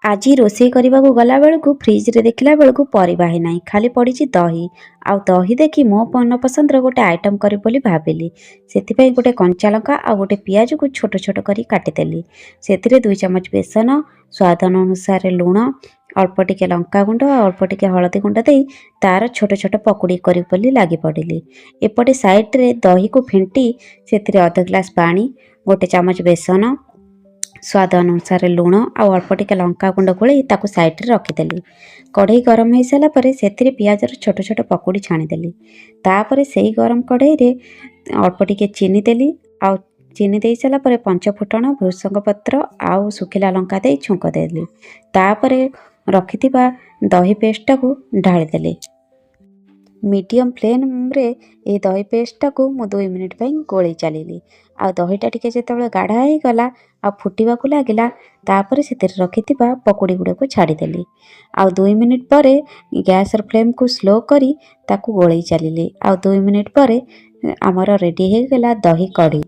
ଆଜି ରୋଷେଇ କରିବାକୁ ଗଲା ବେଳକୁ ଫ୍ରିଜରେ ଦେଖିଲା ବେଳକୁ ପରିବା ହିଁ ନାହିଁ, ଖାଲି ପଡ଼ିଛି ଦହି। ଆଉ ଦହି ଦେଖି ମୋ ମନ ପସନ୍ଦର ଗୋଟେ ଆଇଟମ୍ କରିବି ବୋଲି ଭାବିଲି। ସେଥିପାଇଁ ଗୋଟେ କଞ୍ଚା ଲଙ୍କା ଆଉ ଗୋଟେ ପିଆଜକୁ ଛୋଟ ଛୋଟ କରି କାଟିଦେଲି। ସେଥିରେ 2 ଚାମଚ ବେସନ, ସ୍ୱାଦ ଅନୁସାରେ ଲୁଣ, ଅଳ୍ପ ଟିକେ ଲଙ୍କାଗୁଣ୍ଡ ଆଉ ଅଳ୍ପ ଟିକେ ହଳଦୀ ଗୁଣ୍ଡ ଦେଇ ତାର ଛୋଟ ଛୋଟ ପକୁଡ଼ି କରିବି ବୋଲି ଲାଗି ପଡ଼ିଲି। ଏପଟେ ସାଇଡ଼ରେ ଦହିକୁ ଫେଣ୍ଟି ସେଥିରେ ଅଧ ଗ୍ଲାସ ପାଣି, 1 ଚାମଚ ବେସନ, ସ୍ୱାଦ ଅନୁସାରେ ଲୁଣ ଆଉ ଅଳ୍ପ ଟିକେ ଲଙ୍କାଗୁଣ୍ଡ ଗୋଳେଇ ତାକୁ ସାଇଡ଼ରେ ରଖିଦେଲି। କଢ଼େଇ ଗରମ ହେଇସାରିଲା ପରେ ସେଥିରେ ପିଆଜର ଛୋଟ ଛୋଟ ପକୁଡ଼ି ଛାଣିଦେଲି। ତାପରେ ସେଇ ଗରମ କଢ଼େଇରେ ଅଳ୍ପ ଟିକେ ଚିନି ଦେଲି। ଆଉ ଚିନି ଦେଇ ସାରିଲା ପରେ ପଞ୍ଚଫୁଟଣ, ଭୃଷଙ୍ଗ ପତ୍ର ଆଉ ଶୁଖିଲା ଲଙ୍କା ଦେଇ ଛୁଙ୍କ ଦେଲି। ତାପରେ ରଖିଥିବା ଦହି ପେଷ୍ଟଟାକୁ ଢାଳିଦେଲି। ମିଡ଼ିୟମ୍ ଫ୍ଲେମ୍ରେ এই ଦହି ପେଷ୍ଟଟାକୁ ମୁଁ 2 ମିନିଟ୍ ପାଇଁ ଗୋଳେଇ ଚାଲିଲି। ଆଉ ଦହିଟା ଟିକେ ଯେତେବେଳେ ଗାଢ଼ା ହେଇଗଲା ଆଉ ଫୁଟିବାକୁ ଲାଗିଲା, ତାପରେ ସେଥିରେ ରଖିଥିବା ପକୁଡ଼ି ଗୁଡ଼ିକୁ ଛାଡ଼ିଦେଲି। ଆଉ 2 ମିନିଟ୍ ପରେ ଗ୍ୟାସର ଫ୍ଲେମ୍କୁ ସ୍ଲୋ କରି ତାକୁ ଗୋଳେଇ ଚାଲିଲି। ଆଉ 2 ମିନିଟ୍ ପରେ ଆମର ରେଡ଼ି ହେଇଗଲା ଦହି କଢ଼ି।